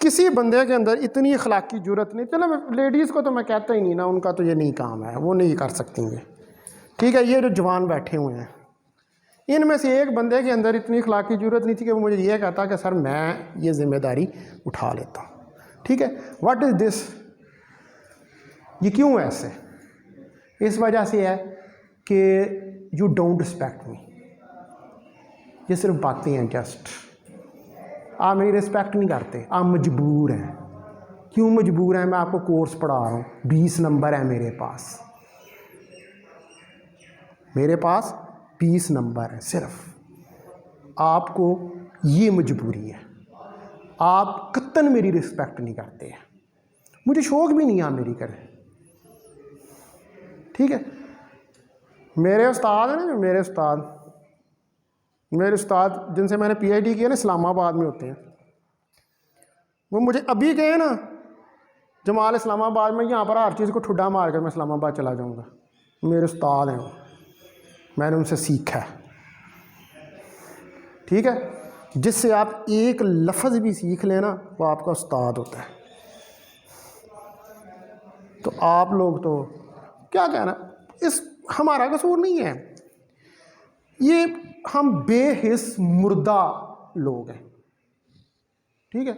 किसी बंदे के अंदर इतनी अखलाकी जुर्रत नहीं, चलो लेडीज़ को तो मैं कहता ही नहीं ना, उनका तो ये नहीं काम है, वो नहीं कर सकती हैं, ठीक है। ये जो जवान बैठे हुए हैं, इनमें से एक बंदे के अंदर इतनी अखलाकी जुर्रत नहीं थी कि वो मुझे ये कहता कि सर मैं ये जिम्मेदारी उठा लेता हूँ, ठीक है। व्हाट इज़ दिस, ये क्यों ऐसे? इस वजह से है कि यू डोंट रिस्पेक्ट मी। ये सिर्फ बातें हैं, जस्ट आप मेरी रिस्पेक्ट नहीं करते, आप मजबूर हैं। क्यों मजबूर हैं? मैं आपको कोर्स पढ़ा रहा हूँ, 20 नंबर है मेरे पास 20 नंबर है सिर्फ। आपको ये मजबूरी है, आप कत्तन मेरी रिस्पेक्ट नहीं करते हैं, मुझे शौक भी नहीं है मेरी करे, ठीक है। मेरे उस्ताद हैं ना, जो मेरे उस्ताद जिनसे मैंने PhD किया ना, इस्लामाबाद में होते हैं, वो मुझे अभी कहे ना जमाल इस्लामाबाद में, यहाँ पर हर चीज़ को ठुड्डा मार कर मैं इस्लामाबाद चला जाऊँगा, मेरे उस्ताद हैं वो, मैंने उनसे सीखा है, ठीक है। जिससे आप एक लफ्ज़ भी सीख लेना वो आपका उस्ताद होता है। तो आप लोग तो क्या कहना, इस हमारा कसूर नहीं है, ये हम बेहिस मुर्दा लोग हैं, ठीक है।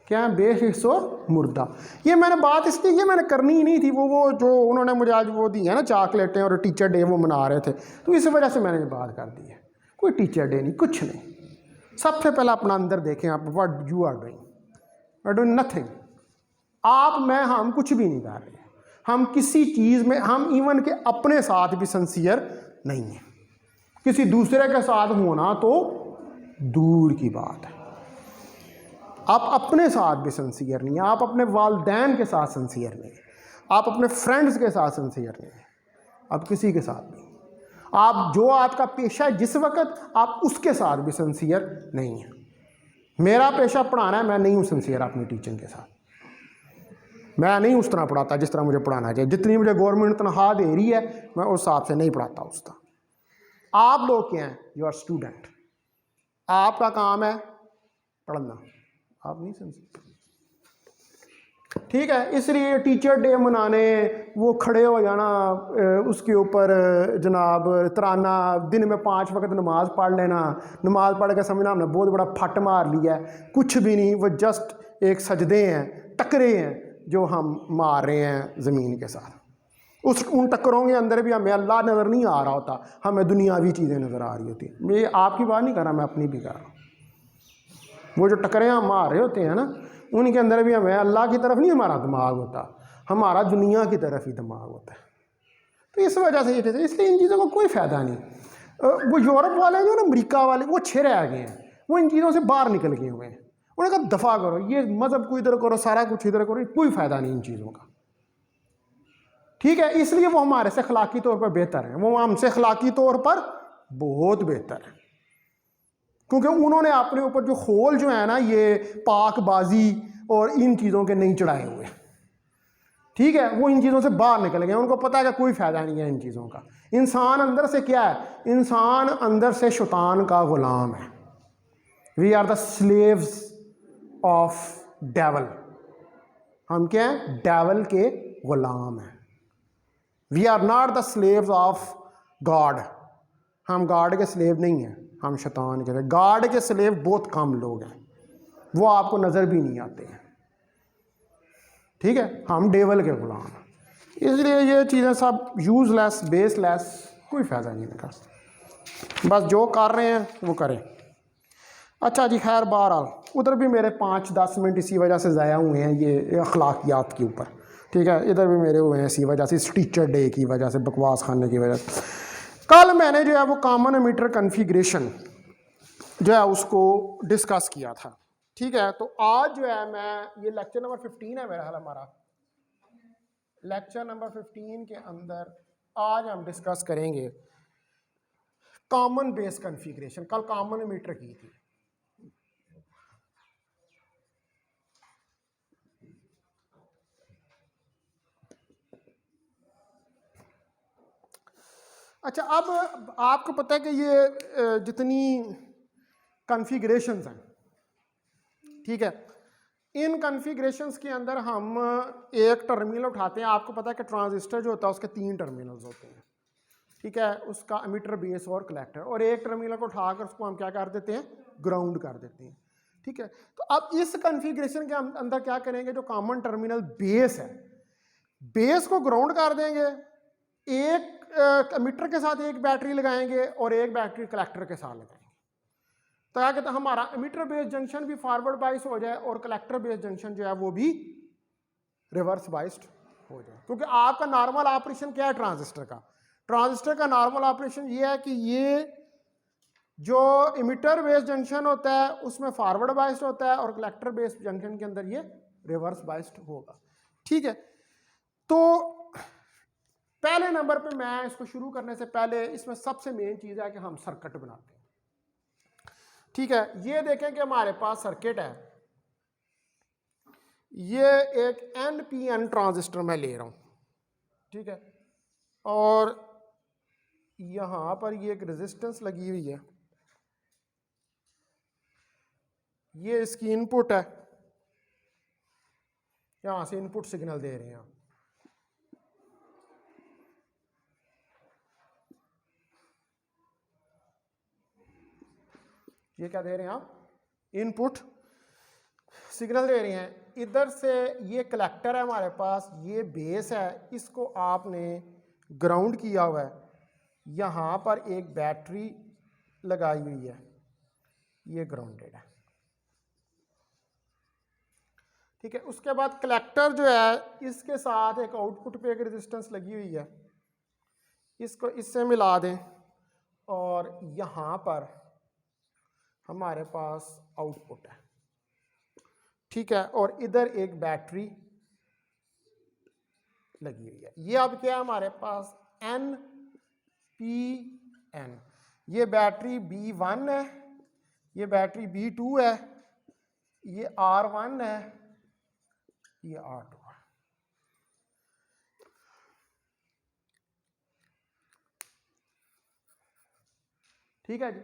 क्या है? बेहिस और मुर्दा। ये मैंने बात इसलिए, ये मैंने करनी ही नहीं थी, वो जो उन्होंने मुझे आज वो दी है ना चॉकलेटें, और टीचर डे वो मना रहे थे, तो इस वजह से मैंने ये बात कर दी है। कोई टीचर डे नहीं, कुछ नहीं। सबसे पहले अपना अंदर देखें, आप what you are doing nothing. आप मैं हम कुछ भी नहीं कर रहे, हम किसी चीज़ में, हम इवन के अपने साथ भी सिंसियर नहीं है, किसी दूसरे के साथ होना तो दूर की बात है। आप अपने साथ भी सिंसियर नहीं है, आप अपने वालिदैन के साथ सिंसियर नहीं है, आप अपने फ्रेंड्स के साथ सिंसियर नहीं है, आप किसी के साथ नहीं, आप जो आपका पेशा है जिस वक्त आप उसके साथ भी सिंसियर नहीं है। मेरा पेशा पढ़ाना है, मैं नहीं हूँ सिंसियर अपनी टीचिंग के साथ, मैं नहीं उस तरह पढ़ाता जिस तरह मुझे पढ़ाना चाहिए। जितनी मुझे गवर्नमेंट तनख्वाह दे रही है मैं उस हिसाब से नहीं पढ़ाता उस तरह। आप लोग क्या हैं? यू आर स्टूडेंट, आपका काम है पढ़ना, आप नहीं समझ, ठीक है। इसलिए टीचर डे मनाने वो खड़े हो जाना, उसके ऊपर जनाब तराना, दिन में 5 वक्त नमाज पढ़ लेना, नमाज पढ़ के समझना हमने बहुत बड़ा फट मार लिया है, कुछ भी नहीं, वो जस्ट एक सजदे हैं, टकरे हैं जो हम मार रहे हैं ज़मीन के साथ। उन टक्करों के अंदर भी हमें अल्लाह नज़र नहीं आ रहा होता, हमें दुनियावी चीज़ें नज़र आ रही होती। मैं आपकी बात नहीं कर रहा, मैं अपनी भी कर रहा हूँ। वो जो टक्करें हम मार रहे होते हैं ना, उनके अंदर भी हमें अल्लाह की तरफ नहीं हमारा दिमाग होता, हमारा दुनिया की तरफ ही दिमाग होता है। तो इस वजह से ये चीज़ें, इसलिए इन चीज़ों का कोई फ़ायदा नहीं। वो यूरोप वाले जो ना, अमेरिका वाले, वो अच्छे रह गए हैं, वो इन चीज़ों से बाहर निकल गए हुए हैं। उन्होंने कहा दफ़ा करो, ये मज़हब को इधर करो, सारा कुछ इधर करो, कोई फ़ायदा नहीं इन चीज़ों का, ठीक है। इसलिए वो हमारे से अखलाकी तौर पर बेहतर हैं, वो हमसे अखलाकी तौर पर बहुत बेहतर है, क्योंकि उन्होंने अपने ऊपर जो खोल जो है ना, ये पाकबाजी और इन चीज़ों के नहीं चढ़ाए हुए, ठीक है। वो इन चीज़ों से बाहर निकल गए, उनको पता है कि कोई फ़ायदा नहीं है इन चीज़ों का। इंसान अंदर से क्या है? इंसान अंदर से शैतान का ग़ुलाम है। We are the slaves of devil, हम क्या हैं? डेवल के ग़ुलाम हैं। We are not the slaves of God, हम गॉड के स्लेव नहीं हैं, हम शैतान के। गॉड के स्लेव बहुत कम लोग हैं, वो आपको नज़र भी नहीं आते हैं, ठीक है। हम डेवल के गुलाम हैं, इसलिए ये चीज़ें सब यूज़लेस, बेसलेस, कोई फ़ायदा नहीं इनका। बस जो कर रहे हैं वो करें। अच्छा जी, खैर बहरहाल उधर भी मेरे 5-10 मिनट इसी वजह से ज़ाया हुए हैं, ये अखलाकियात के ऊपर, ठीक है। इधर भी मेरे हुए हैं इसी वजह से, इस टीचर डे की वजह से, बकवास खाने की वजह से। कल मैंने जो है वो कॉमन एमिटर कन्फिग्रेशन जो है उसको डिस्कस किया था, ठीक है। तो आज जो है मैं, ये लेक्चर नंबर 15 है मेरा हाल, हमारा लेक्चर नंबर 15 के अंदर आज हम डिस्कस करेंगे कॉमन बेस कन्फिग्रेशन। कल कॉमन एमिटर की थी, अच्छा। अब आपको पता है कि ये जितनी कन्फिग्रेशंस हैं, ठीक है, इन कॉन्फ़िगरेशंस के अंदर हम एक टर्मिनल उठाते हैं। आपको पता है कि ट्रांजिस्टर जो होता है उसके 3 टर्मिनल्स होते हैं, ठीक है, उसका एमिटर, बेस और कलेक्टर, और एक टर्मिनल को उठाकर उसको हम क्या कर देते हैं, ग्राउंड कर देते हैं, ठीक है। तो अब इस कॉन्फ़िगरेशन के अंदर क्या करेंगे, जो कॉमन टर्मिनल बेस है, बेस को ग्राउंड कर देंगे, एक एमिटर के साथ एक बैटरी लगाएंगे और एक बैटरी कलेक्टर के साथ लगाएंगे, ताकि तो हमारा एमिटर बेस जंक्शन भी फॉरवर्ड बाइस हो जाए और कलेक्टर बेस जंक्शन जो है वो भी रिवर्स बाइस्ड हो जाए। क्योंकि आपका नॉर्मल ऑपरेशन क्या है ट्रांजिस्टर का, ट्रांजिस्टर का नॉर्मल ऑपरेशन ये है कि ये जो इमिटर बेस जंक्शन होता है उसमें फॉरवर्ड बाइस्ड होता है और कलेक्टर बेस जंक्शन के अंदर ये रिवर्स बाइस्ड होगा, ठीक है। तो पहले नंबर पे मैं इसको शुरू करने से पहले इसमें सबसे मेन चीज़ है कि हम सर्किट बनाते हैं, ठीक है। ये देखें कि हमारे पास सर्किट है, ये एक NPN ट्रांजिस्टर मैं ले रहा हूं, ठीक है, और यहां पर ये एक रेजिस्टेंस लगी हुई है, ये इसकी इनपुट है, यहां से इनपुट सिग्नल दे रहे हैं, ये क्या दे रहे हैं आप, इनपुट सिग्नल दे रहे हैं। इधर से ये कलेक्टर है हमारे पास, ये बेस है, इसको आपने ग्राउंड किया हुआ है, यहाँ पर एक बैटरी लगाई हुई है, ये ग्राउंडेड है, ठीक है। उसके बाद कलेक्टर जो है इसके साथ एक आउटपुट पे एक रेजिस्टेंस लगी हुई है, इसको इससे मिला दें और यहाँ पर हमारे पास आउटपुट है, ठीक है, और इधर एक बैटरी लगी हुई है। ये अब क्या है हमारे पास NPN, ये बैटरी B1 है, ये बैटरी B2 है, ये R1 है, ये R2 है, ठीक है जी।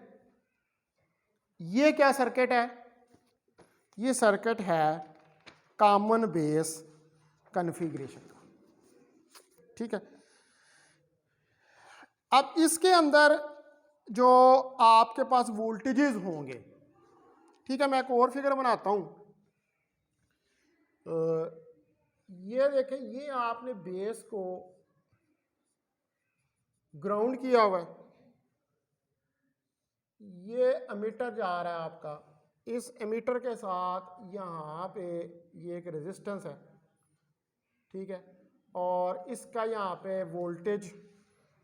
ये क्या सर्किट है, ये सर्किट है कॉमन बेस कॉन्फ़िगरेशन का, ठीक है। अब इसके अंदर जो आपके पास वोल्टेजेस होंगे, ठीक है, मैं एक और फिगर बनाता हूं, ये देखें, ये आपने बेस को ग्राउंड किया हुआ है, ये एमीटर जा रहा है आपका, इस एमीटर के साथ यहाँ पे ये एक रेजिस्टेंस है, ठीक है, और इसका यहाँ पे वोल्टेज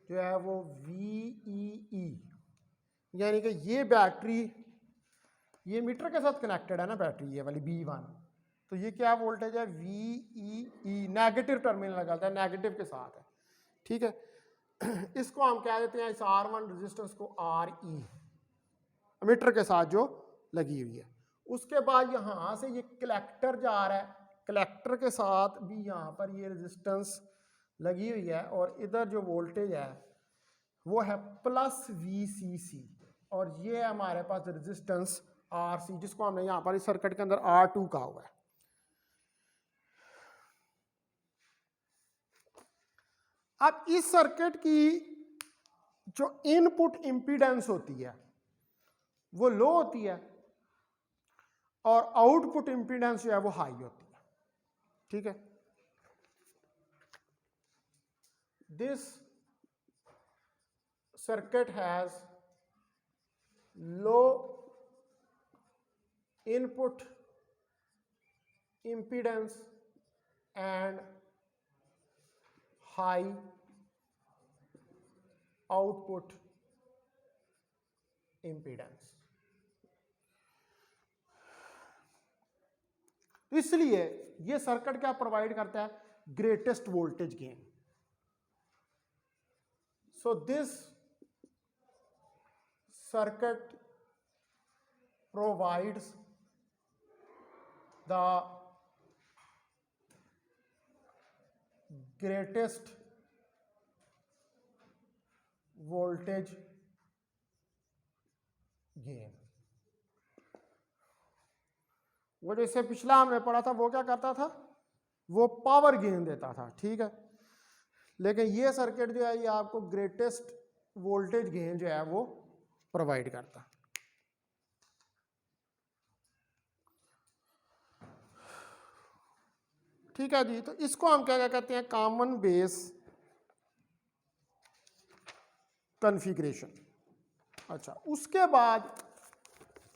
जो है वो VEE, यानी कि ये बैटरी, ये मीटर के साथ कनेक्टेड है ना बैटरी, ये वाली B1, तो ये क्या वोल्टेज है, VEE, नेगेटिव टर्मिनल लगाता है, नेगेटिव के साथ है, ठीक है। इसको हम कह देते हैं, इस R1 रेजिस्टेंस को RE, मीटर के साथ जो लगी हुई है। उसके बाद यहां से ये कलेक्टर जा रहा है, कलेक्टर के साथ भी यहां पर ये रेजिस्टेंस लगी हुई है, और इधर जो वोल्टेज है वो है +VCC, और ये हमारे पास रेजिस्टेंस RC, जिसको हमने यहां पर इस सर्किट के अंदर R2 कहा हुआ है। अब इस सर्किट की जो इनपुट इंपीडेंस होती है वो लो होती है और आउटपुट इंपीडेंस जो है वो हाई होती है, ठीक है। This circuit has low input impedance and high output impedance। इसलिए ये सर्किट क्या प्रोवाइड करता है, greatest voltage gain. So this circuit provides the greatest voltage gain। वो जैसे पिछला हमने पढ़ा था वो क्या करता था, वो पावर गेन देता था, ठीक है। लेकिन ये सर्किट जो है ये आपको ग्रेटेस्ट वोल्टेज गेन जो है वो प्रोवाइड करता। ठीक है जी, तो इसको हम क्या कहते हैं, कॉमन बेस कॉन्फ़िगरेशन। अच्छा, उसके बाद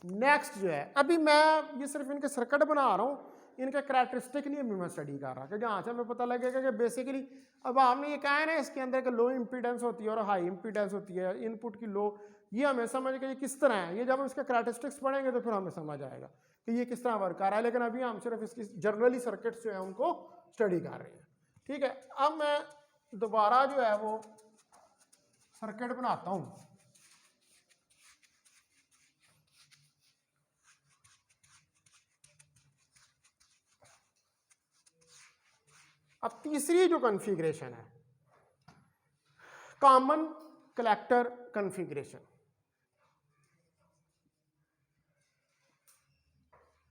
नेक्स्ट जो है, अभी मैं ये सिर्फ इनके सर्किट बना रहा हूँ, इनके करैक्टरिस्टिक नहीं अभी मैं स्टडी कर रहा, कि जहाँ से हमें पता लगेगा कि बेसिकली अब हमने ये कहा है ना इसके अंदर कि लो इम्पीडेंस होती है और हाई इम्पीडेंस होती है, इनपुट की लो, ये हमें समझ के ये किस तरह है, ये जब हम इसके करैक्टरिस्टिक्स पढ़ेंगे तो फिर हमें समझ आएगा कि ये किस तरह वर्क कर रहा है। लेकिन अभी हम सिर्फ इसकी जनरली सर्किट्स जो है उनको स्टडी कर रहे हैं, ठीक है। अब मैं दोबारा जो है वो सर्किट बनाता हूँ। अब तीसरी जो कॉन्फ़िगरेशन है, common collector configuration.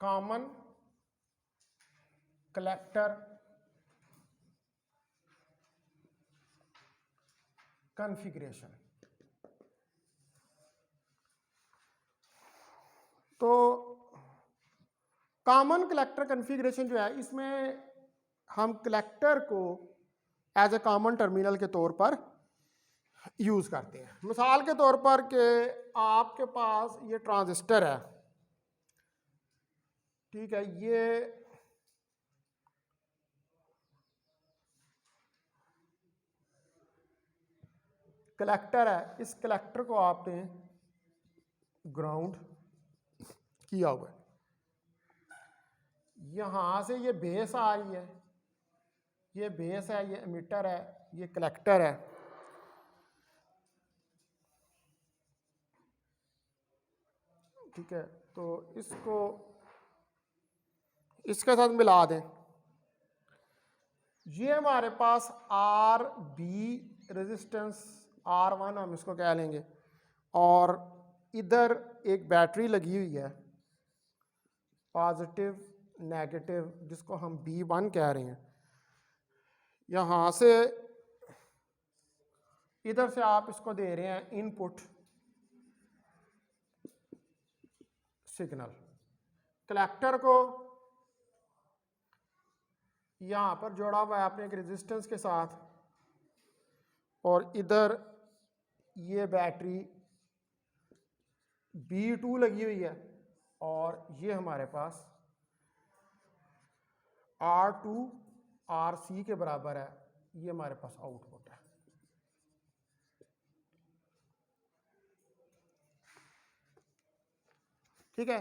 Common collector configuration. तो कॉमन कलेक्टर कॉन्फ़िगरेशन जो है, इसमें हम कलेक्टर को एज ए कॉमन टर्मिनल के तौर पर यूज़ करते हैं। मिसाल के तौर पर कि आपके पास ये ट्रांजिस्टर है, ठीक है, ये कलेक्टर है, इस कलेक्टर को आपने ग्राउंड किया हुआ है, यहाँ से ये बेस आ रही है, ये बेस है, ये एमिटर है, ये कलेक्टर है, ठीक है। तो इसको इसके साथ मिला दें, ये हमारे पास आर बी रेजिस्टेंस R1 हम इसको कह लेंगे, और इधर एक बैटरी लगी हुई है पॉजिटिव नेगेटिव, जिसको हम B1 कह रहे हैं। यहाँ से इधर से आप इसको दे रहे हैं इनपुट सिग्नल, कलेक्टर को यहाँ पर जोड़ा हुआ है आपने एक रेजिस्टेंस के साथ, और इधर ये बैटरी B2 लगी हुई है, और ये हमारे पास R2 RC के बराबर है, ये हमारे पास आउटपुट है। ठीक है,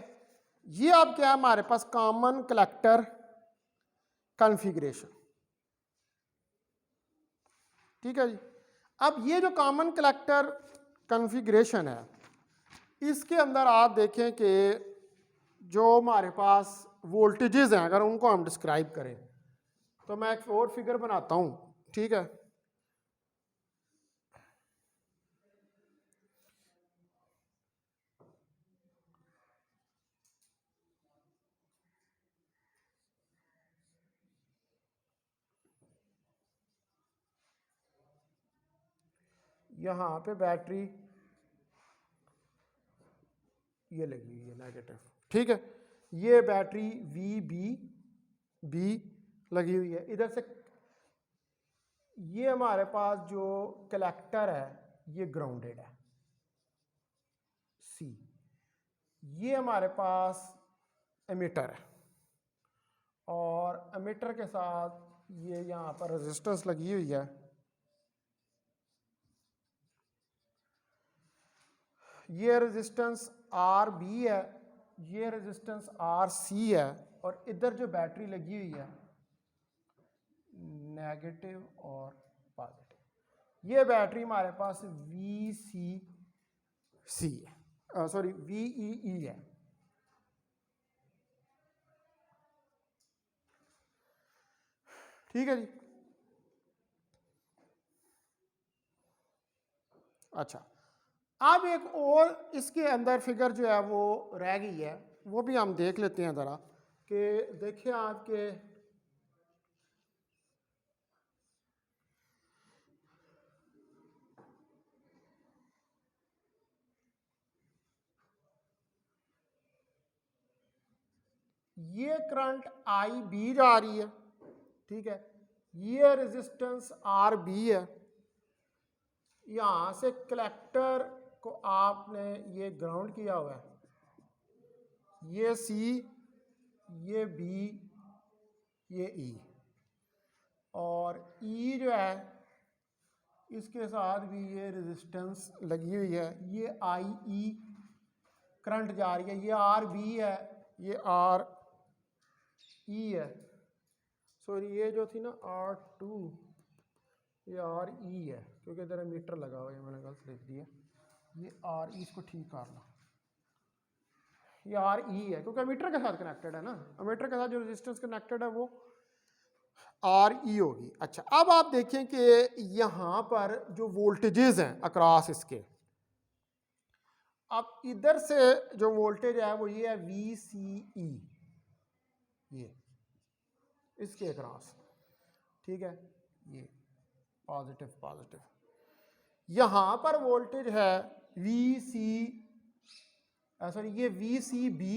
ये अब क्या है हमारे पास कॉमन कलेक्टर कॉन्फ़िगरेशन। ठीक है जी, अब ये जो कॉमन कलेक्टर कॉन्फ़िगरेशन है, इसके अंदर आप देखें कि जो हमारे पास वोल्टेजेस हैं, अगर उनको हम डिस्क्राइब करें, तो मैं एक और फिगर बनाता हूं, ठीक है। यहाँ पे बैटरी ये लगी हुई है नेगेटिव, ठीक है, ये बैटरी बी लगी हुई है। इधर से ये हमारे पास जो कलेक्टर है ये ग्राउंडेड है C, ये हमारे पास एमिटर है, और एमिटर के साथ ये यहाँ पर रेजिस्टेंस लगी हुई है, ये रेजिस्टेंस RB है, ये रेजिस्टेंस RC है, और इधर जो बैटरी लगी हुई है नेगेटिव और पॉजिटिव, ये बैटरी हमारे पास VCC है, सॉरी VEE है। ठीक है जी, अच्छा, अब एक और इसके अंदर फिगर जो है वो रह गई है, वो भी हम देख लेते हैं ज़रा। कि देखिए आपके ये करंट आई बी जा रही है, ठीक है, ये रेजिस्टेंस आर बी है, यहां से कलेक्टर को आपने ये ग्राउंड किया हुआ है, ये सी, ये बी, ये ई, और ई जो है इसके साथ भी ये रेजिस्टेंस लगी हुई है, ये आई ई करंट जा रही है, ये आर बी है, ये आर ई है, सॉरी ये जो थी ना आर टू, ये आर ई है क्योंकि इधर मीटर लगा हुआ है, मैंने गलत लिख दिया, ये आर ई, इसको ठीक कर लो, ये आर ई है क्योंकि मीटर के साथ कनेक्टेड है ना, मीटर के साथ जो रेजिस्टेंस कनेक्टेड है वो आर ई होगी। अच्छा, अब आप देखें कि यहां पर जो वोल्टेजेस हैं अक्रॉस इसके, अब इधर से जो वोल्टेज है वो ये है वी सी ई, ये इसके अक्रॉस, ठीक है, ये पॉजिटिव पॉजिटिव, यहां पर वोल्टेज है वी सी, सॉरी ये वी सी बी,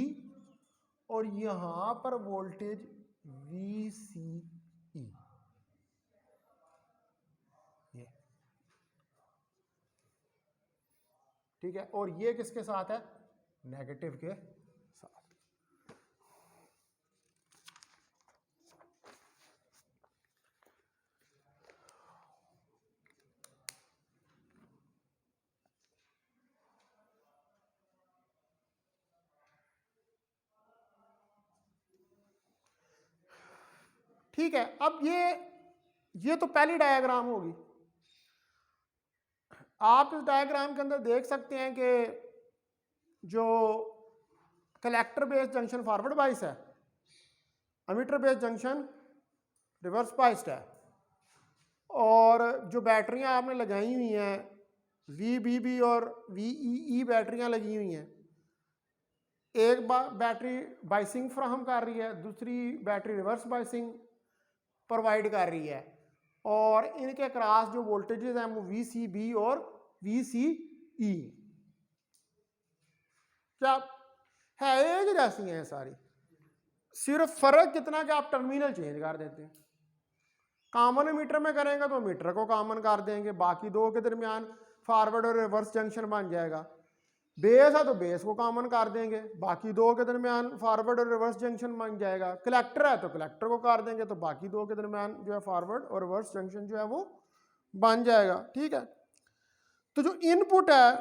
और यहां पर वोल्टेज वी सी ई, ये ठीक है, और ये किसके साथ है, नेगेटिव के साथ। ठीक है, अब ये तो पहली डायग्राम होगी। आप इस डायग्राम के अंदर देख सकते हैं कि जो collector based junction forward bias है, emitter based junction reverse biased है, और जो बैटरियां आपने लगाई हुई हैं वी बी बी और वी ई बैटरियां लगी हुई हैं, एक बैटरी बाइसिंग फ्राहम कर रही है, दूसरी बैटरी रिवर्स बाइसिंग प्रोवाइड कर रही है, और इनके क्रॉस जो वोल्टेजेस हैं वो वी सी बी और वी सी ई, क्या है एक जैसी हैं सारी, सिर्फ फर्क कितना कि आप टर्मिनल चेंज कर देते हैं। कॉमन मीटर में करेंगे तो मीटर को कॉमन कर देंगे, बाकी दो के दरमियान फॉरवर्ड और रिवर्स जंक्शन बन जाएगा। बेस है तो बेस को कॉमन कर देंगे, बाकी दो के दरमियान फॉरवर्ड और रिवर्स जंक्शन बन जाएगा। कलेक्टर है तो कलेक्टर को कर देंगे, तो बाकी दो के दरमियान जो है फॉरवर्ड और रिवर्स जंक्शन जो है वो बन जाएगा। ठीक है, तो जो इनपुट है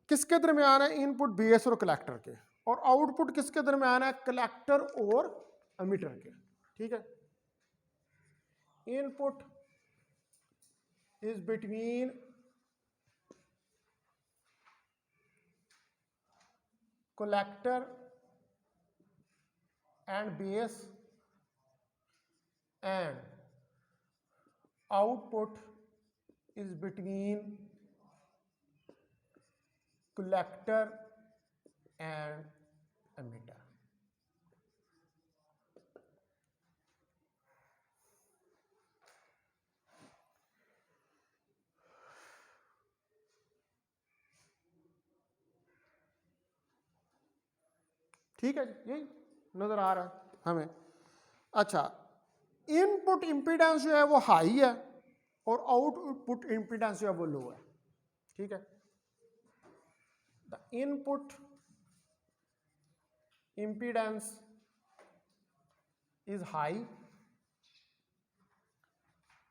किसके दरमियान है, इनपुट बेस और कलेक्टर के, और आउटपुट किसके दरमियान है, कलेक्टर और एमीटर के। ठीक है, input is between collector and base, and output is between collector and emitter. ठीक है, यही नजर आ रहा है हमें। अच्छा, इनपुट इंपीडेंस जो है वो हाई है और आउटपुट इंपीडेंस जो है वो लो है। ठीक है, the input impedance is high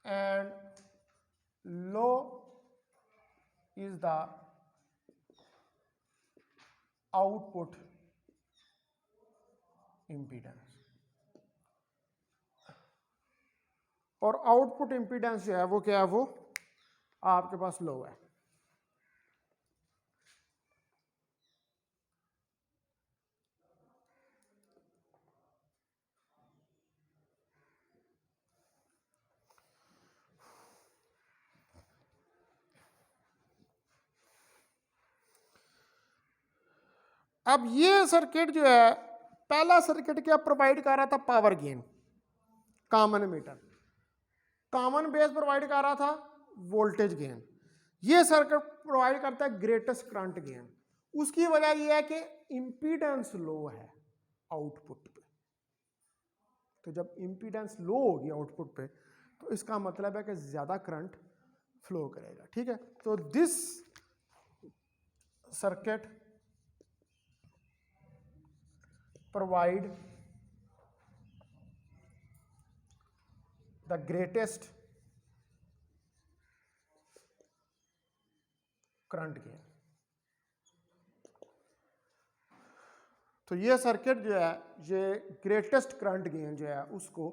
and low is the output impedance, और आउटपुट इंपीडेंस जो है वो क्या है, वो आपके पास लो है। अब ये सर्किट जो है पहला सर्किट क्या प्रोवाइड कर रहा था, power gain, common ammeter, common base provide कर रहा था वोल्टेज गेन। ये सर्किट प्रोवाइड करता है ग्रेटेस्ट करंट गेन। उसकी वजह यह है कि इंपीडेंस लो है आउटपुट पे। तो जब इंपीडेंस लो होगी आउटपुट पे तो इसका मतलब है कि ज्यादा करंट फ्लो करेगा। ठीक है, तो this circuit provide the greatest current gain. तो ये सर्किट जो है ये ग्रेटेस्ट करंट गेन जो है उसको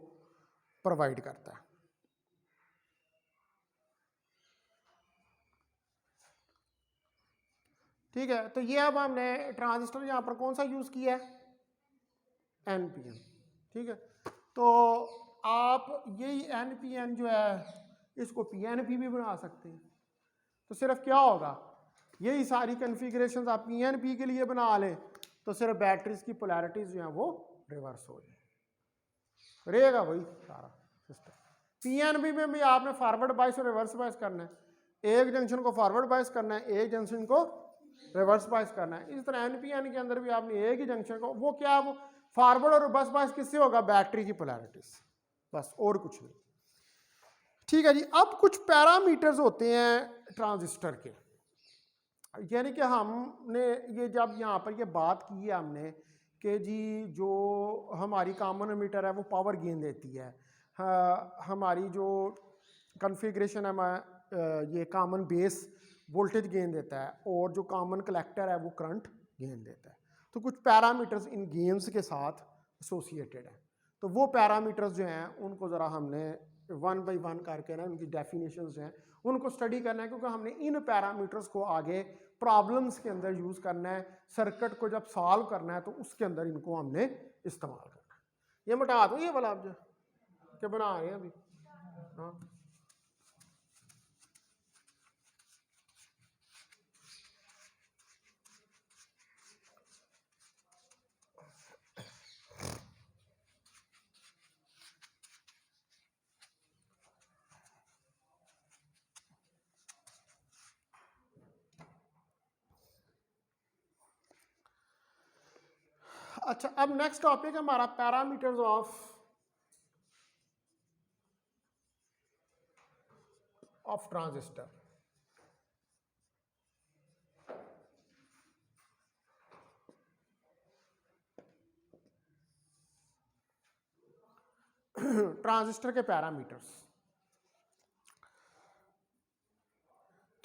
प्रोवाइड करता है। ठीक है, तो ये अब हमने ट्रांजिस्टर यहां पर कौन सा यूज किया है, एनपीएन। ठीक है, तो आप यही एनपीएन जो है इसको पीएनपी भी बना सकते हैं। तो सिर्फ क्या होगा, यही सारी कन्फिग्रेशन आप पीएनपी के लिए बना लें तो सिर्फ बैटरीज की पोलैरिटीज जो है वो रिवर्स हो जाए, रहेगा वही सारा सिस्टम। पीएनपी में भी आपने फॉरवर्ड बायस और रिवर्स बायस करना है, एक जंक्शन को फॉरवर्ड बायस करना है, एक जंक्शन को रिवर्स बायस करना है। इस तरह एनपीएन के अंदर भी आपने एक ही जंक्शन को, वो क्या, वो फॉरवर्ड और रिवर्स बायस किससे होगा, बैटरी की पोलैरिटीज, बस और कुछ नहीं। ठीक है जी, अब कुछ पैरामीटर्स होते हैं ट्रांजिस्टर के, यानी कि हमने ये जब यहाँ पर ये बात की है हमने कि जी जो हमारी कॉमन एमीटर है वो पावर गेन देती है, हमारी जो कॉन्फ़िगरेशन है ये कॉमन बेस वोल्टेज गेन देता है, और जो कॉमन कलेक्टर है वो करंट गेन देता है। तो कुछ पैरामीटर्स इन गेन्स के साथ एसोसिएटेड है। तो वो पैरामीटर्स जो हैं उनको ज़रा हमने वन बाई वन करके ना उनकी डेफिनेशंस जो हैं उनको स्टडी करना है, क्योंकि हमने इन पैरामीटर्स को आगे प्रॉब्लम्स के अंदर यूज़ करना है, सर्किट को जब सॉल्व करना है तो उसके अंदर इनको हमने इस्तेमाल करना है। ये मिटा दो ये वाला आप जो क्या बना रहे हैं अभी, हाँ अच्छा, अब नेक्स्ट टॉपिक हमारा पैरामीटर्स ऑफ ट्रांजिस्टर। ट्रांजिस्टर के पैरामीटर्स।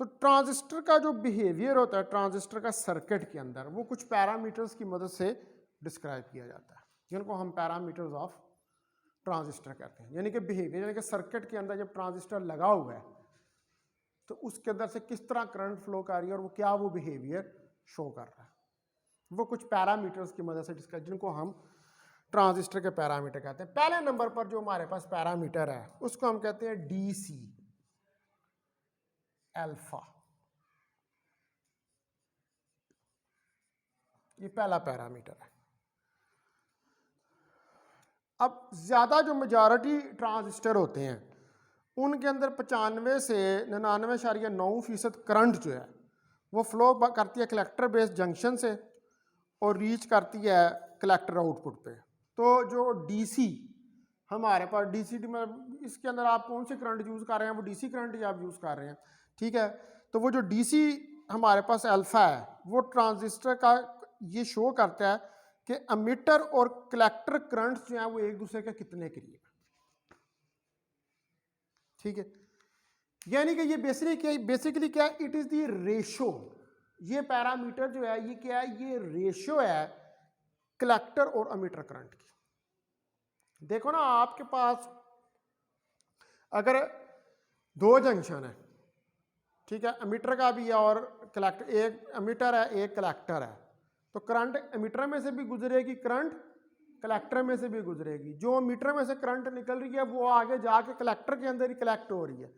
तो ट्रांजिस्टर का जो बिहेवियर होता है ट्रांजिस्टर का सर्किट के अंदर, वो कुछ पैरामीटर्स की मदद से डिस्क्राइब किया जाता है, जिनको हम पैरामीटर्स ऑफ ट्रांजिस्टर कहते हैं। यानी कि बिहेवियर, यानी कि सर्किट के अंदर जब ट्रांजिस्टर लगा हुआ है तो उसके अंदर से किस तरह करंट फ्लो कर रही है और वो क्या वो बिहेवियर शो कर रहा है, वो कुछ पैरामीटर्स की मदद से डिस्क्राइब, जिनको हम ट्रांजिस्टर के पैरामीटर कहते हैं। पहले नंबर पर जो हमारे पास पैरामीटर है उसको हम कहते हैं डीसी अल्फा। ये पहला पैरामीटर है। अब ज्यादा जो मेजॉरिटी ट्रांजिस्टर होते हैं उनके अंदर 95 से 99.9% करंट जो है वो फ्लो करती है कलेक्टर बेस्ड जंक्शन से और रीच करती है कलेक्टर आउटपुट पे। तो जो डीसी हमारे पास डीसी मतलब इसके अंदर आप कौन से करंट यूज़ कर रहे हैं, वो डीसी करंट ही आप यूज़ कर रहे हैं। ठीक है, तो वो जो डीसी हमारे पास अल्फा है वो ट्रांजिस्टर का ये शो करता है कि एमिटर और कलेक्टर करंट्स जो हैं वो एक दूसरे के कितने करीब है। ठीक है, यानी कि ये बेसिकली क्या है, इट इज द रेशो। ये पैरामीटर जो है ये क्या है, ये रेशो है कलेक्टर और एमिटर करंट की। देखो ना, आपके पास अगर दो जंक्शन है, ठीक है, एमिटर का भी है और कलेक्टर, एक एमिटर है एक कलेक्टर है, तो करंट एमिटर में से भी गुजरेगी, करंट कलेक्टर में से भी गुजरेगी। जो एमिटर में से करंट निकल रही है वो आगे जाके कलेक्टर के अंदर ही कलेक्ट हो रही है।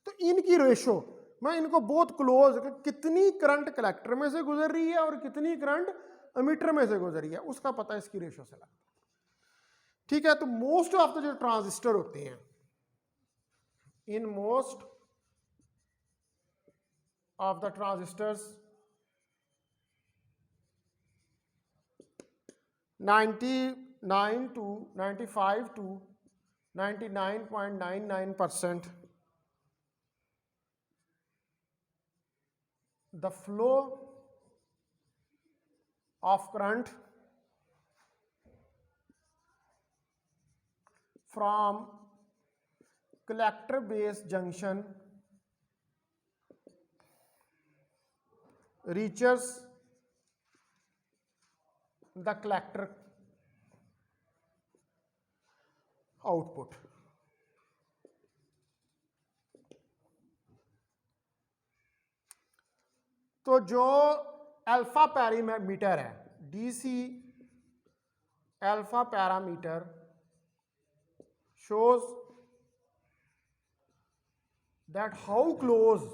तो इनकी रेशो, मैं इनको बहुत क्लोज, कितनी करंट कलेक्टर में से गुजर रही है और कितनी करंट एमीटर में से गुजरी है, उसका पता इसकी रेशो से लगता है। ठीक है, तो मोस्ट ऑफ द जो ट्रांजिस्टर होते हैं, in most of the transistors 99 to 95 to 99.99% the flow of current from collector base junction reaches the collector output. तो जो अल्फा पैरामीटर है, DC alpha parameter shows that how close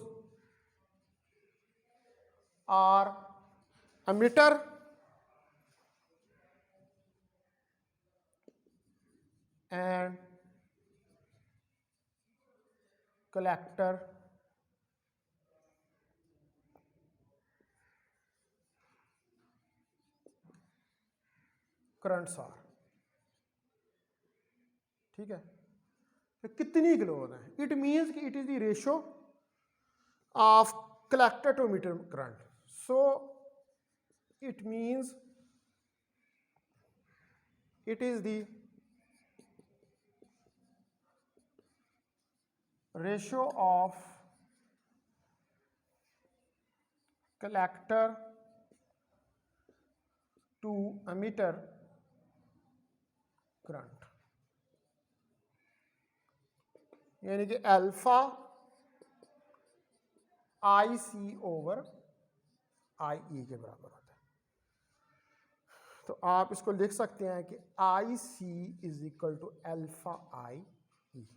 are emitter and collector currents are. ठीक है, तो कितनी close है? It means कि it is the ratio of collector to meter current. So it means it is the ratio of collector to emitter current, यानी कि alpha आई सी over आई ई के बराबर होता है. तो आप इसको लिख सकते हैं कि आई सी is equal to alpha I E.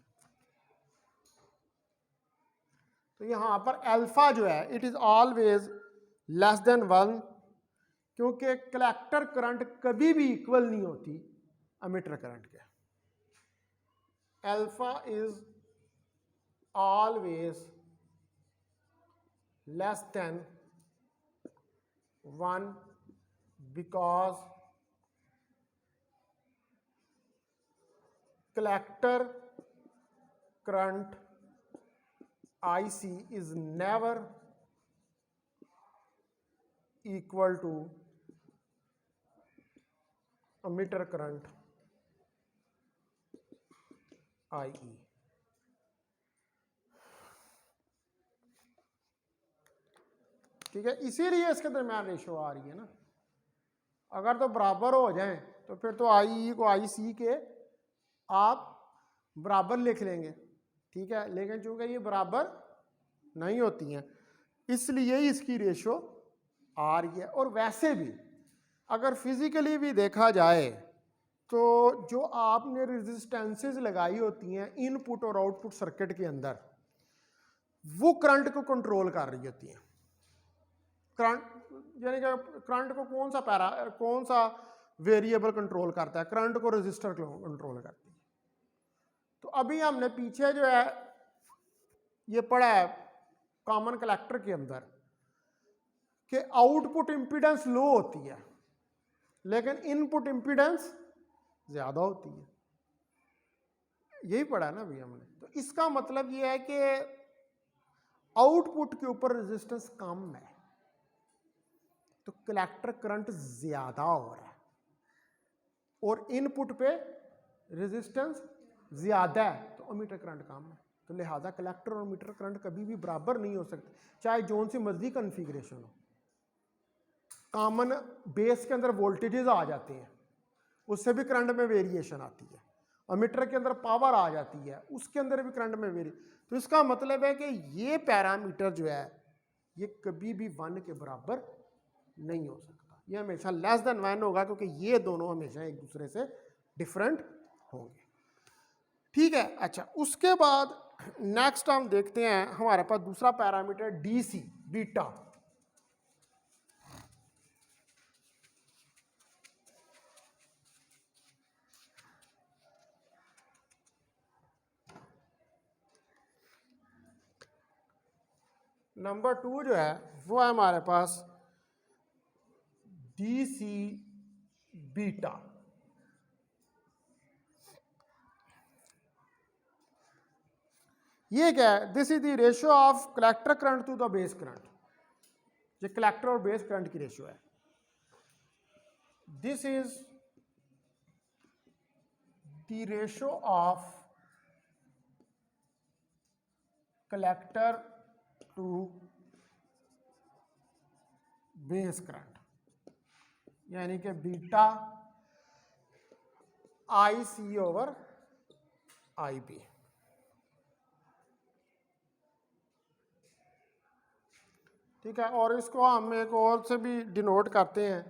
तो यहां पर अल्फा जो है it is always less than 1, क्योंकि कलेक्टर करंट कभी भी इक्वल नहीं होती एमीटर करंट के. Alpha is always less than 1 because collector current IC is never equal to emitter current IE. ठीक है, इसीलिए इसके दरम्यान रेशो आ रही है ना. अगर तो बराबर हो जाएं तो फिर तो आई ई को आई सी के आप बराबर लिख लेंगे. ठीक है, लेकिन चूंकि ये बराबर नहीं होती हैं इसलिए इसकी रेशो आ रही है. और वैसे भी अगर फिजिकली भी देखा जाए तो जो आपने रेजिस्टेंसेस लगाई होती हैं इनपुट और आउटपुट सर्किट के अंदर, वो करंट को कंट्रोल कर रही होती हैं. करंट यानी कि करंट को कौन सा वेरिएबल कंट्रोल करता है? करंट को रजिस्टर कंट्रोल करती है. तो अभी हमने पीछे जो है ये पढ़ा है कॉमन कलेक्टर के अंदर कि आउटपुट इंपीडेंस लो होती है लेकिन इनपुट इंपीडेंस ज्यादा होती है. यही पढ़ा है ना अभी हमने. तो इसका मतलब ये है कि आउटपुट के ऊपर रेजिस्टेंस कम है तो कलेक्टर करंट ज्यादा हो रहा है और इनपुट पे रेजिस्टेंस ज्यादा है तो एमीटर करंट कम है. तो लिहाजा कलेक्टर और एमीटर करंट कभी भी बराबर नहीं हो सकते, चाहे जोन सी मर्जी कॉन्फ़िगरेशन हो. कॉमन बेस के अंदर वोल्टेजेस आ जाते हैं, उससे भी करंट में वेरिएशन आती है. एमीटर के अंदर पावर आ जाती है, उसके अंदर भी करंट में वेरी. तो इसका मतलब है कि ये पैरामीटर जो है ये कभी भी 1 के बराबर नहीं हो सकता. ये हमेशा लेस देन 1 होगा क्योंकि ये दोनों हमेशा एक दूसरे से डिफरेंट होंगे. ठीक है, अच्छा उसके बाद नेक्स्ट हम देखते हैं हमारे पास दूसरा पैरामीटर डीसी बीटा. नंबर 2 जो है वो है हमारे पास DC बीटा। ये क्या है? This is the ratio of collector current to the base current. ये कलेक्टर और बेस करंट की रेशियो है। This is the ratio of collector to base current, यानी कि बीटा IC ओवर IB। ठीक है, और इसको हम एक और से भी डिनोट करते हैं।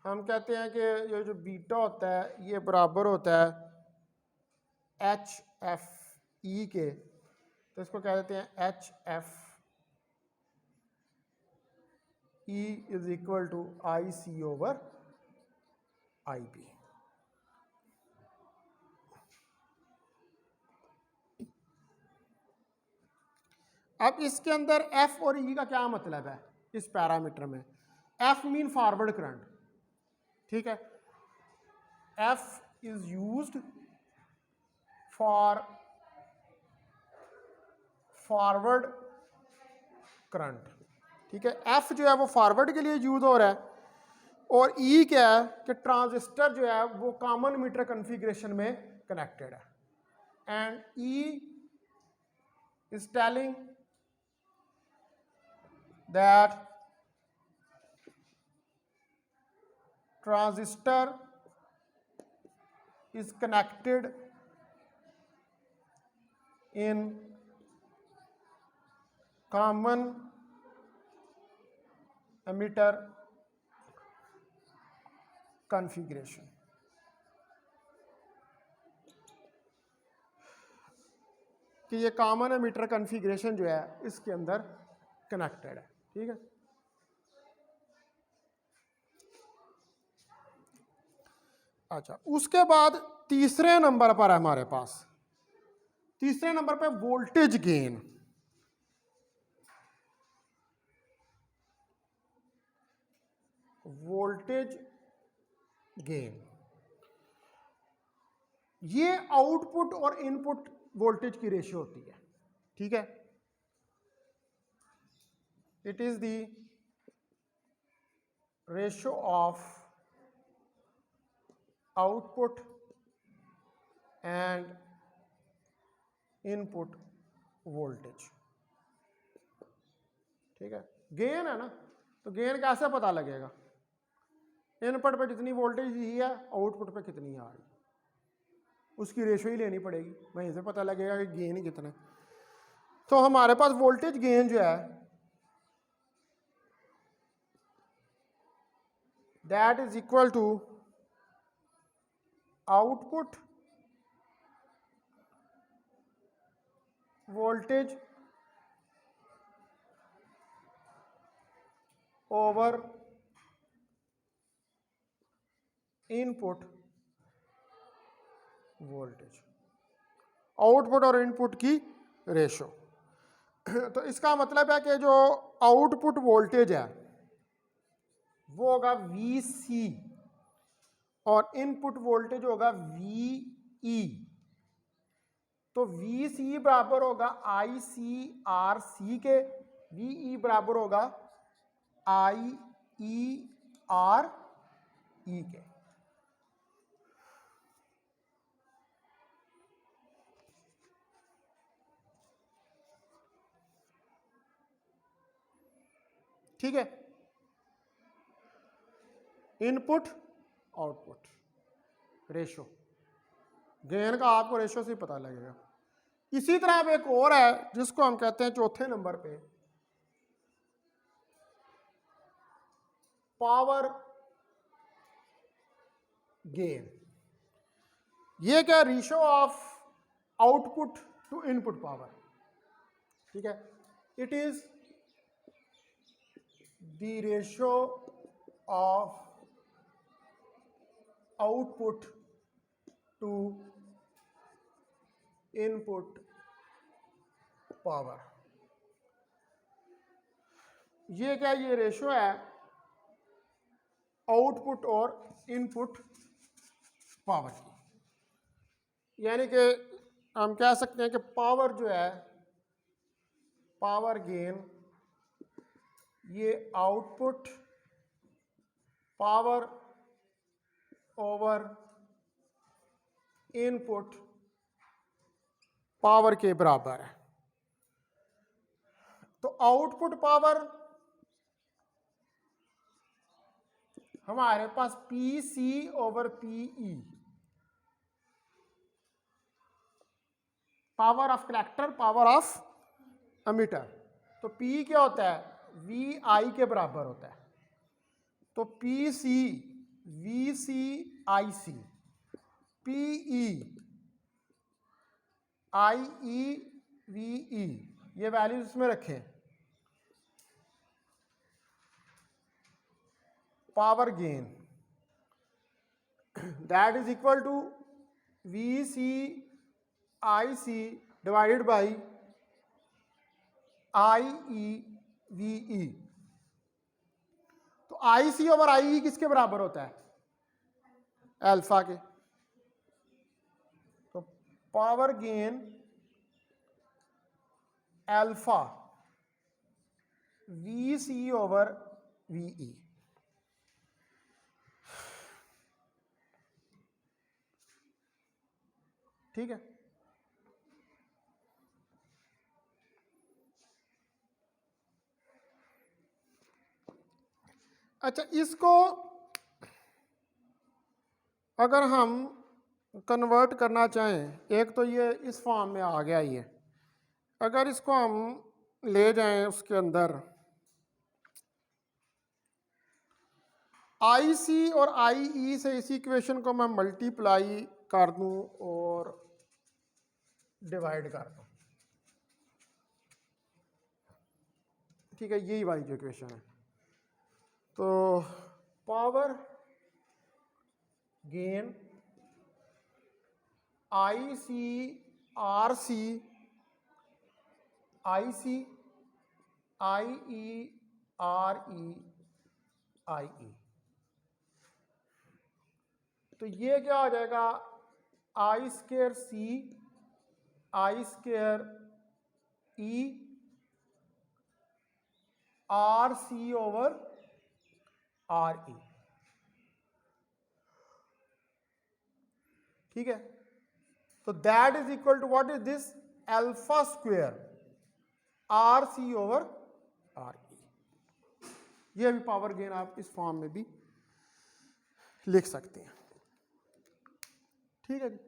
हम कहते हैं कि ये जो बीटा होता है ये बराबर होता है HFE के, तो इसको कह देते हैं HFE is equal to IC over IB। अब इसके अंदर F और E का क्या मतलब है इस पैरामीटर में? F mean forward current. ठीक है, F is used for forward current. ठीक है, F जो है वो फॉरवर्ड के लिए यूज हो रहा है, और E क्या है कि ट्रांजिस्टर जो है वो कॉमन मीटर कॉन्फ़िगरेशन में कनेक्टेड है, and E is telling that transistor is connected in common emitter configuration। कि ये कॉमन एमिटर कॉन्फ़िगरेशन जो है इसके अंदर कनेक्टेड है। ठीक है, अच्छा, उसके बाद तीसरे नंबर पर है हमारे पास, तीसरे नंबर पे वोल्टेज गेन। वोल्टेज गेन ये आउटपुट और इनपुट वोल्टेज की रेशियो होती है। ठीक है, it is the ratio of output and input voltage. ठीक है, गेन है ना, तो गेन कैसे पता लगेगा? इनपुट पे जितनी वोल्टेज दी है आउटपुट पे कितनी आ रही, उसकी रेशियो ही लेनी पड़ेगी, वहीं से पता लगेगा कि गेन ही कितना है। तो हमारे पास वोल्टेज गेन जो है that is equal to output voltage over input voltage, output और इनपुट की रेशो। तो इसका मतलब है कि जो आउटपुट वोल्टेज है वो होगा VC और इनपुट वोल्टेज होगा VE। तो VC बराबर होगा ICRC के, VE बराबर होगा IERE के। ठीक है, इनपुट आउटपुट रेशो, गेन का आपको रेशो से पता लगेगा। इसी तरह अब एक और है जिसको हम कहते हैं चौथे नंबर पे पावर गेन। ये क्या? Ratio of output to input power. ठीक है, it is the ratio of output to input power. ये क्या, ये रेशो है आउटपुट और इनपुट पावर की। यानी कि हम कह सकते हैं कि पावर जो है, पावर गेन, ये output power over input power के बराबर है। तो आउटपुट पावर हमारे पास P C over P E, power of collector, power of emitter. तो पी क्या होता है, वी आई के बराबर होता है। तो P C V C I C, P E I E V E, ये वैल्यूज इसमें रखें। Power gain that is equal to V C I C divided by I E V E. तो आई सी ओवर आई ई किसके बराबर होता है, alpha के। तो power gain alpha V C over V E. ठीक है, अच्छा इसको अगर हम कन्वर्ट करना चाहें, एक तो ये इस फॉर्म में आ गया ये, अगर इसको हम ले जाएं उसके अंदर आई सी और आई ई से, इसी इक्वेशन को मैं मल्टीप्लाई कर दूं और डिवाइड कर दूं, ठीक है, यही वाली जो इक्वेशन है। तो power gain I C R C I C I E R E I E, तो ये क्या हो जाएगा, I square C I square E R C over R E. ठीक है, तो that is equal to what is this, alpha square R C over R E. ये भी पावर गेन आप इस फॉर्म में भी लिख सकते हैं। ठीक है जी।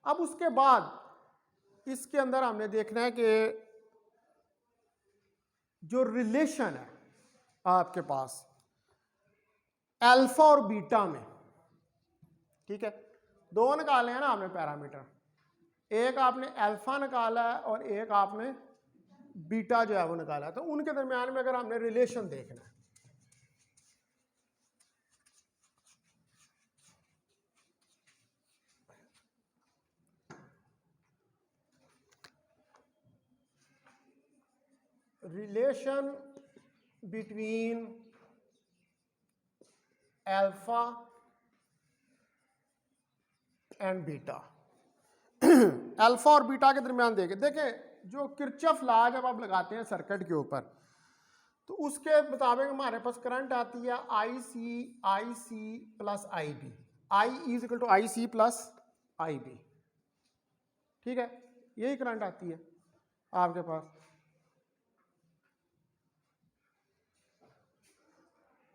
अब उसके बाद इसके अंदर हमने देखना है कि जो रिलेशन है आपके पास अल्फा और बीटा में, ठीक है, दो निकाले हैं ना हमने पैरामीटर, एक आपने अल्फा निकाला है और एक आपने बीटा जो है वो निकाला है। तो उनके दरमियान में अगर हमने रिलेशन देखना है, relation between alpha and beta, alpha और बीटा के दरमियान देखें जो किरचॉफ लॉ जब आप लगाते हैं सर्किट के ऊपर, तो उसके मुताबिक हमारे पास करंट आती है I C plus I B, I is equal to I C plus I B. ठीक है, यही करंट आती है आपके पास।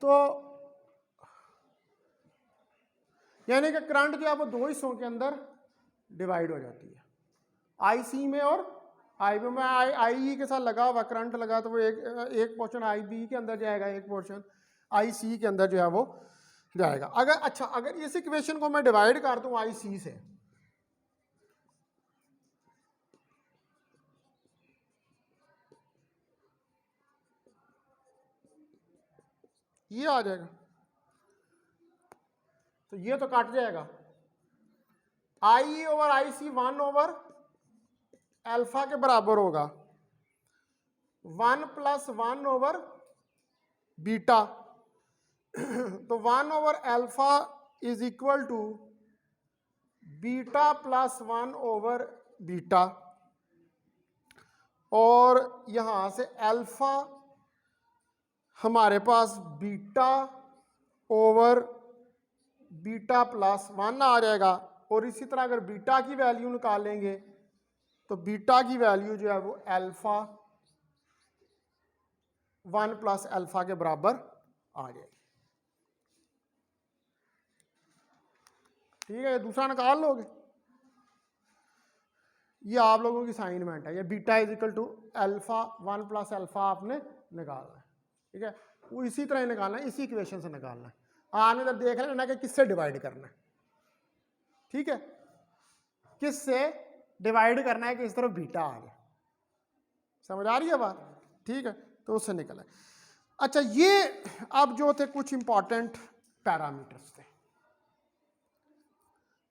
तो यानी कि करंट जो है वो दो हिस्सों के अंदर डिवाइड हो जाती है, आई सी में और आई बी में। आई ई के साथ लगा हुआ करंट लगा तो वो एक पोर्शन आई बी के अंदर जाएगा, एक पोर्शन आई सी के अंदर जो है वो जाएगा। अगर इस इक्वेशन को मैं डिवाइड कर दूं आई सी से, ये आ जाएगा, तो ये तो काट जाएगा, I over I C 1 over alpha के बराबर होगा, 1+1/बीटा, तो 1/अल्फा is equal to beta plus 1/बीटा, और यहां से अल्फा हमारे पास बीटा ओवर बीटा प्लस 1 आ जाएगा। और इसी तरह अगर बीटा की वैल्यू निकालेंगे तो बीटा की वैल्यू जो है वो अल्फा 1+अल्फा के बराबर आ जाएगी। ठीक है, दूसरा निकाल लोगे, ये आप लोगों की असाइनमेंट है। ये beta is equal to alpha 1+अल्फा आपने निकालना है। ठीक है, वो इसी तरह निकालना है, इसी इक्वेशन से निकालना है। आपने इधर देख लेना कि किससे डिवाइड करना है। ठीक है, किससे डिवाइड करना है कि इस तरफ बीटा आ जाए। समझ आ रही है बात? ठीक है, तो उससे निकला। अच्छा, ये अब जो थे कुछ इंपॉर्टेंट पैरामीटर्स थे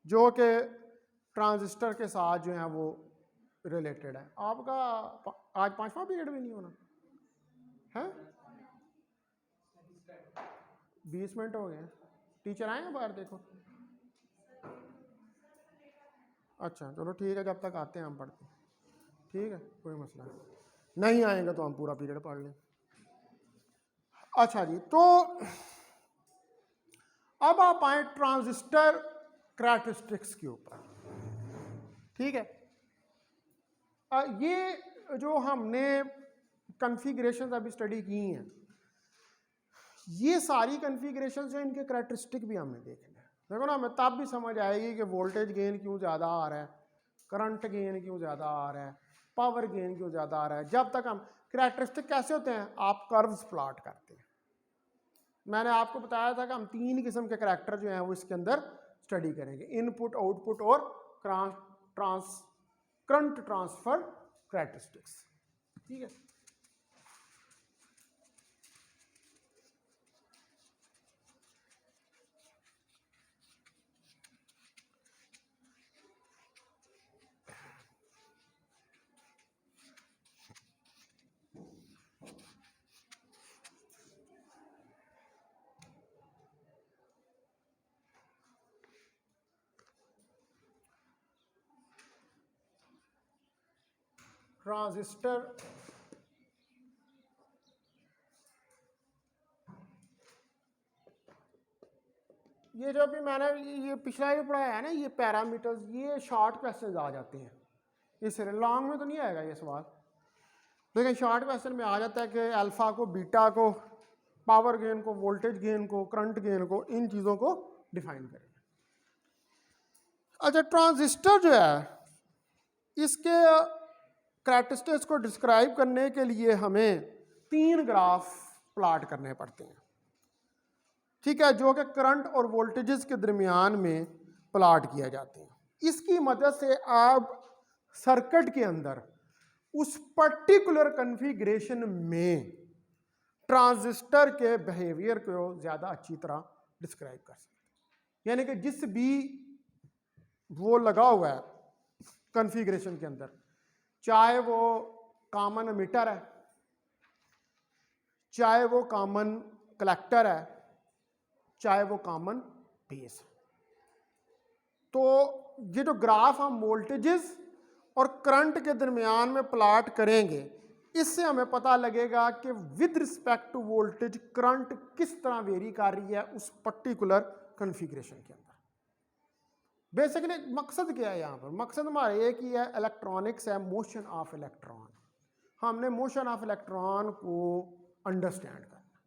जो कि ट्रांजिस्टर के साथ जो है वो रिलेटेड है। आपका आज 5वां पीरियड भी नहीं होना है? 20 मिनट हो गए। टीचर आए हैं बाहर, देखो। अच्छा चलो ठीक है, जब तक आते हैं हम पढ़ते हैं। ठीक है, कोई मसला नहीं आएंगे तो हम पूरा पीरियड पढ़ लें। अच्छा जी, तो अब आप आए ट्रांजिस्टर करैक्टरिस्टिक्स के ऊपर। ठीक है, ये जो हमने कॉन्फ़िगरेशंस अभी स्टडी की हैं, ये सारी कॉन्फ़िगरेशंस जो इनके करैक्टरिस्टिक भी हमने देखने हैं। देखो ना, हमें तब भी समझ आएगी कि वोल्टेज गेन क्यों ज़्यादा आ रहा है, करंट गेन क्यों ज़्यादा आ रहा है, पावर गेन क्यों ज़्यादा आ रहा है। जब तक हम करैक्टरिस्टिक कैसे होते हैं, आप कर्व्स प्लॉट करते हैं। मैंने आपको बताया था कि हम 3 किस्म के करैक्टर जो हैं वो इसके अंदर स्टडी करेंगे, इनपुट, आउटपुट और करंट ट्रांसफर करैक्टरिस्टिक्स। ठीक है, ट्रांजिस्टर ये जो भी मैंने ये पिछला जो पढ़ाया है ना, ये पैरामीटर्स, ये शॉर्ट क्वेश्चन आ जाते हैं। इस लॉन्ग में तो नहीं आएगा ये सवाल, लेकिन शॉर्ट क्वेश्चन में आ जाता है कि अल्फा को, बीटा को, पावर गेन को, वोल्टेज गेन को, करंट गेन को, इन चीज़ों को डिफाइन करें। अच्छा, ट्रांजिस्टर जो है इसके करैक्टरिस्टिक्स को डिस्क्राइब करने के लिए हमें 3 ग्राफ प्लॉट करने पड़ते हैं। ठीक है, जो कि करंट और वोल्टेजेस के दरमियान में प्लॉट किया जाते हैं। इसकी मदद से आप सर्किट के अंदर उस पर्टिकुलर कॉन्फ़िगरेशन में ट्रांजिस्टर के बिहेवियर को ज़्यादा अच्छी तरह डिस्क्राइब कर सकते हैं। यानी कि जिस भी वो लगा हुआ है कॉन्फ़िगरेशन के अंदर, चाहे वो कॉमन एमिटर है, चाहे वो कॉमन कलेक्टर है, चाहे वो कॉमन बेस है, तो ये जो ग्राफ हम वोल्टेजेस और करंट के दरमियान में प्लॉट करेंगे, इससे हमें पता लगेगा कि with respect to voltage current किस तरह वेरी कर रही है उस पर्टिकुलर कॉन्फ़िगरेशन के अंदर। बेसिकली मकसद क्या है यहाँ पर? मकसद हमारा एक ही है, इलेक्ट्रॉनिक्स है, मोशन ऑफ इलेक्ट्रॉन। हमने मोशन ऑफ इलेक्ट्रॉन को अंडरस्टैंड करना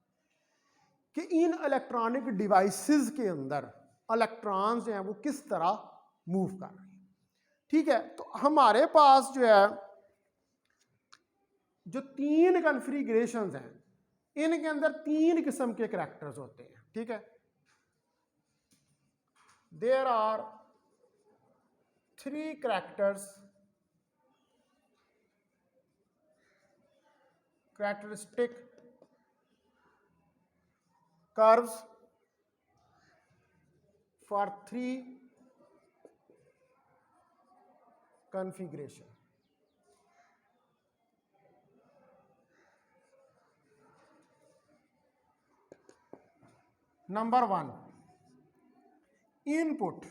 कि इन इलेक्ट्रॉनिक डिवाइसेस के अंदर इलेक्ट्रॉन्स जो हैं वो किस तरह मूव कर रहे हैं। ठीक है, तो हमारे पास जो है जो 3 कॉन्फ़िगरेशंस हैं, इनके अंदर 3 किस्म के करैक्टर्स होते हैं। ठीक है, there are 3 characteristic curves for 3 configuration. नंबर 1 इनपुट,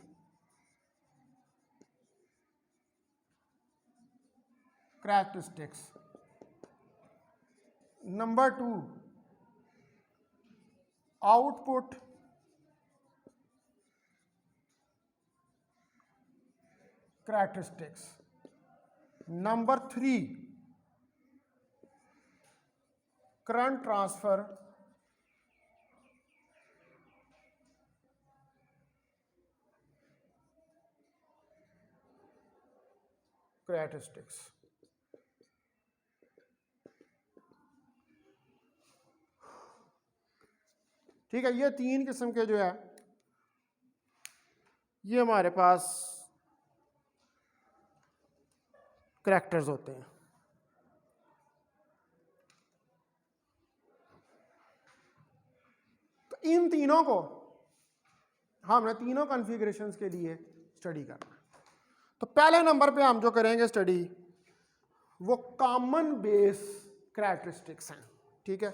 characteristics. Number 2 output, characteristics. Number 3 current transfer, characteristics. ठीक है, ये 3 किस्म के जो है ये हमारे पास करैक्टर्स होते हैं। तो इन तीनों को हमने तीनों कॉन्फ़िगरेशंस के लिए स्टडी करना है। तो पहले नंबर पे हम जो करेंगे स्टडी वो कॉमन बेस करैक्टरिस्टिक्स हैं। ठीक है,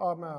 और मैं